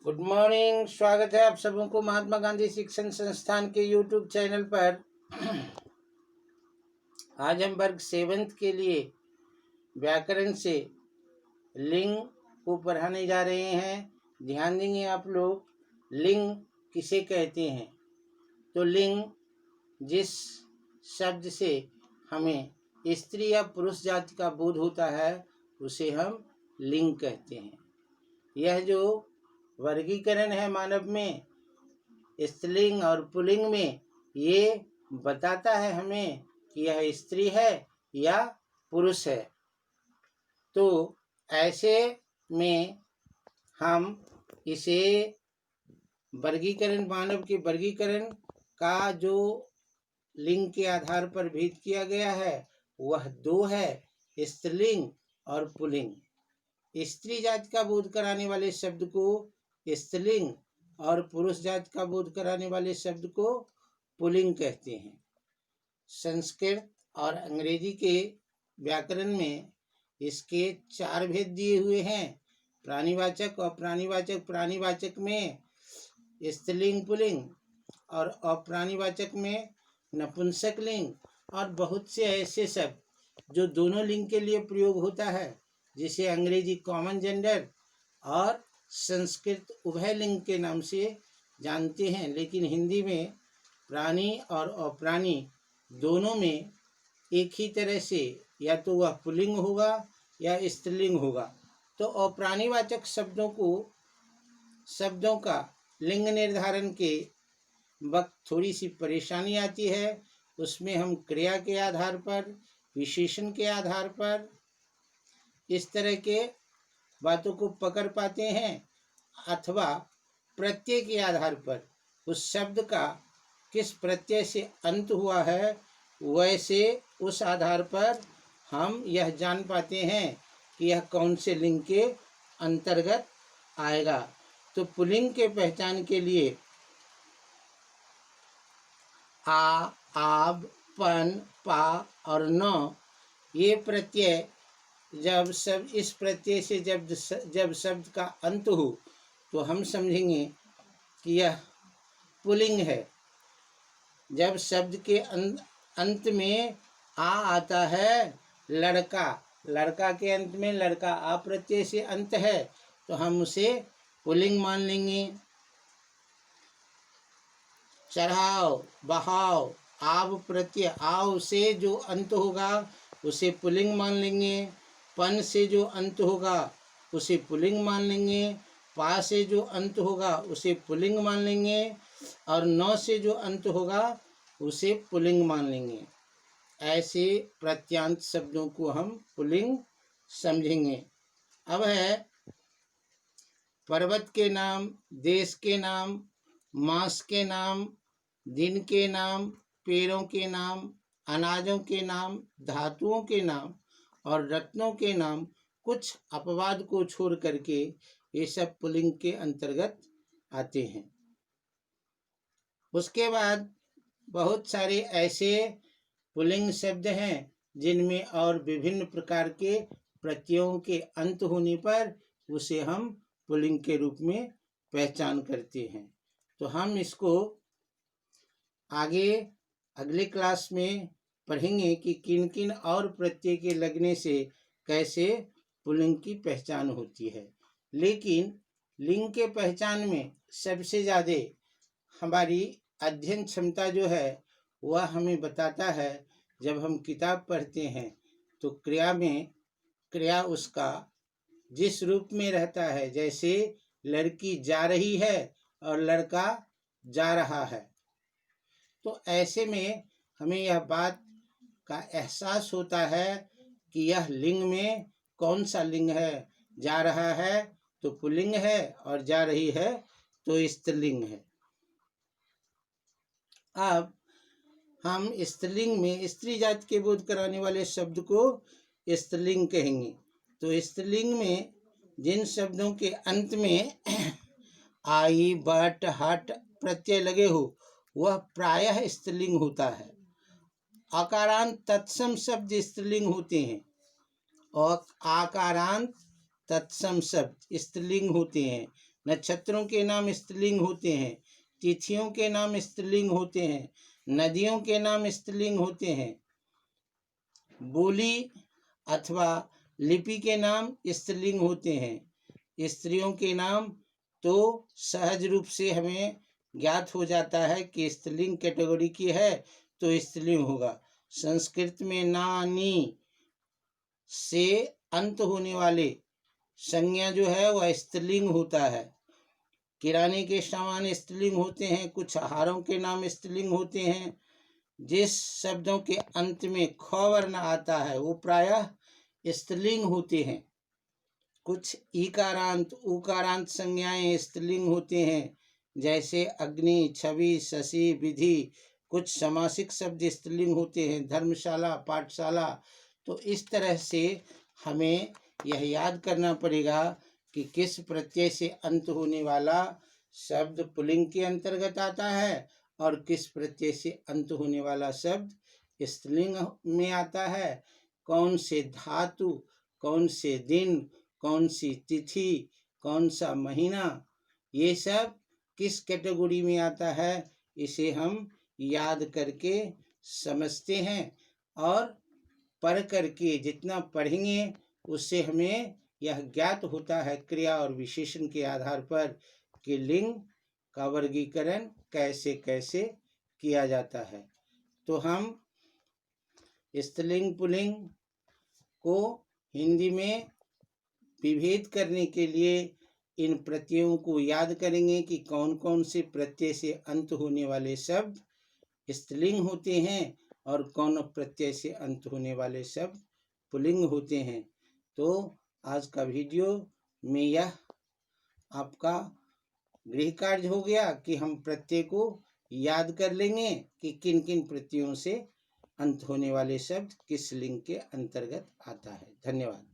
Good morning. स्वागत है आप सबों को महात्मा गांधी शिक्षण संस्थान के यूट्यूब चैनल पर। आज हम वर्ग 7 के लिए व्याकरण से लिंग को पढ़ाने जा रहे हैं। ध्यान देंगे आप लोग, लिंग किसे कहते हैं। तो लिंग जिस शब्द से हमें स्त्री या पुरुष जाति का बोध होता है उसे हम लिंग कहते हैं। यह जो वर्गीकरण है मानव में स्त्रीलिंग और पुल्लिंग में, ये बताता है हमें कि यह स्त्री है या पुरुष है। तो ऐसे में हम इसे वर्गीकरण, मानव के वर्गीकरण का जो लिंग के आधार पर भेद किया गया है वह दो है, स्त्रीलिंग और पुल्लिंग। स्त्री जाति का बोध कराने वाले शब्द को स्त्रीलिंग और पुरुष जाति का बोध कराने वाले शब्द को पुल्लिंग कहते हैं। संस्कृत और अंग्रेजी के व्याकरण में इसके 4 भेद दिए हुए हैं, प्राणीवाचक और प्राणीवाचक। प्राणीवाचक में स्त्रीलिंग पुल्लिंग और अप्राणीवाचक में नपुंसक लिंग, और बहुत से ऐसे शब्द जो दोनों लिंग के लिए प्रयोग होता है, जिसे अंग्रेजी कॉमन जेंडर और संस्कृत उभय लिंग के नाम से जानते हैं। लेकिन हिंदी में प्राणी और अप्राणी दोनों में एक ही तरह से या तो वह पुल्लिंग होगा या स्त्रीलिंग होगा। तो अप्राणीवाचक शब्दों का लिंग निर्धारण के वक्त थोड़ी सी परेशानी आती है। उसमें हम क्रिया के आधार पर, विशेषण के आधार पर इस तरह के बातों को पकड़ पाते हैं, अथवा प्रत्यय के आधार पर उस शब्द का किस प्रत्यय से अंत हुआ है, वैसे उस आधार पर हम यह जान पाते हैं कि यह कौन से लिंग के अंतर्गत आएगा। तो पुल्लिंग के पहचान के लिए आ, आब, पन, पा और न ये प्रत्यय जब इस प्रत्यय से जब शब्द का अंत हो तो हम समझेंगे कि यह पुल्लिंग है। जब शब्द के अंत में आ आता है, लड़का, लड़का के अंत में लड़का आ प्रत्यय से अंत है, तो हम उसे पुल्लिंग मान लेंगे। चढ़ाओ, बहाओ, आव प्रत्यय आव से जो अंत होगा उसे पुल्लिंग मान लेंगे। पन से जो अंत होगा उसे पुल्लिंग मान लेंगे। पा से जो अंत होगा उसे पुल्लिंग मान लेंगे, और न से जो अंत होगा उसे पुल्लिंग मान लेंगे। ऐसे प्रत्यांत शब्दों को हम पुल्लिंग समझेंगे। अब है पर्वत के नाम, देश के नाम, मास के नाम, दिन के नाम, पेड़ों के नाम, अनाजों के नाम, धातुओं के नाम और रत्नों के नाम कुछ अपवाद को छोड़ करके ये सब पुल्लिंग के अंतर्गत आते हैं। उसके बाद बहुत सारे ऐसे पुल्लिंग शब्द हैं जिनमें और विभिन्न प्रकार के प्रत्ययों के अंत होने पर उसे हम पुल्लिंग के रूप में पहचान करते हैं। तो हम इसको आगे अगले क्लास में पढ़ेंगे कि किन किन और प्रत्यय के लगने से कैसे पुल्लिंग की पहचान होती है। लेकिन लिंग के पहचान में सबसे ज़्यादा हमारी अध्ययन क्षमता जो है वह हमें बताता है, जब हम किताब पढ़ते हैं तो क्रिया उसका जिस रूप में रहता है, जैसे लड़की जा रही है और लड़का जा रहा है, तो ऐसे में हमें यह बात का एहसास होता है कि यह लिंग में कौन सा लिंग है। जा रहा है तो पुल्लिंग है और जा रही है तो स्त्रीलिंग है। अब हम स्त्रीलिंग में स्त्री जाति के बोध कराने वाले शब्द को स्त्रीलिंग कहेंगे। तो स्त्रीलिंग में जिन शब्दों के अंत में आई, बट, हट प्रत्यय लगे हो वह प्रायः स्त्रीलिंग होता है। आकारांत तत्सम शब्द स्त्रीलिंग होते हैं और आकारांत तत्सम शब्द स्त्रीलिंग होते हैं। नक्षत्रों के नाम स्त्रीलिंग होते हैं, तिथियों के नाम स्त्रीलिंग होते हैं, नदियों के नाम स्त्रीलिंग होते हैं, बोली अथवा लिपि के नाम स्त्रीलिंग होते हैं। स्त्रियों के नाम तो सहज रूप से हमें ज्ञात हो जाता है कि स्त्रीलिंग कैटेगरी की है तो स्त्रीलिंग होगा। संस्कृत में नानी से अंत होने वाले संज्ञा जो है वह स्त्रीलिंग होता है। किराने के सामान स्त्रीलिंग होते हैं, कुछ आहारों के नाम स्त्रीलिंग होते हैं। जिस शब्दों के अंत में ख वर्ण आता है वो प्रायः स्त्रीलिंग होते हैं। कुछ ईकारांत उकारांत संज्ञाएं स्त्रीलिंग होते हैं, जैसे अग्नि, छवि, शशि, विधि। कुछ समासिक शब्द स्त्रीलिंग होते हैं, धर्मशाला, पाठशाला। तो इस तरह से हमें यह याद करना पड़ेगा कि किस प्रत्यय से अंत होने वाला शब्द पुल्लिंग के अंतर्गत आता है और किस प्रत्यय से अंत होने वाला शब्द स्त्रीलिंग में आता है। कौन से धातु, कौन से दिन, कौन सी तिथि, कौन सा महीना, ये सब किस कैटेगरी में आता है, इसे हम याद करके समझते हैं और पढ़ करके जितना पढ़ेंगे उससे हमें यह ज्ञात होता है क्रिया और विशेषण के आधार पर कि लिंग का वर्गीकरण कैसे कैसे किया जाता है। तो हम स्त्रीलिंग पुल्लिंग को हिंदी में विभेद करने के लिए इन प्रत्ययों को याद करेंगे कि कौन कौन से प्रत्यय से अंत होने वाले शब्द स्त्रीलिंग होते हैं और कौन प्रत्यय से अंत होने वाले शब्द पुल्लिंग होते हैं। तो आज का वीडियो में यह आपका गृह कार्य हो गया कि हम प्रत्यय को याद कर लेंगे कि किन किन प्रत्ययों से अंत होने वाले शब्द किस लिंग के अंतर्गत आता है। धन्यवाद।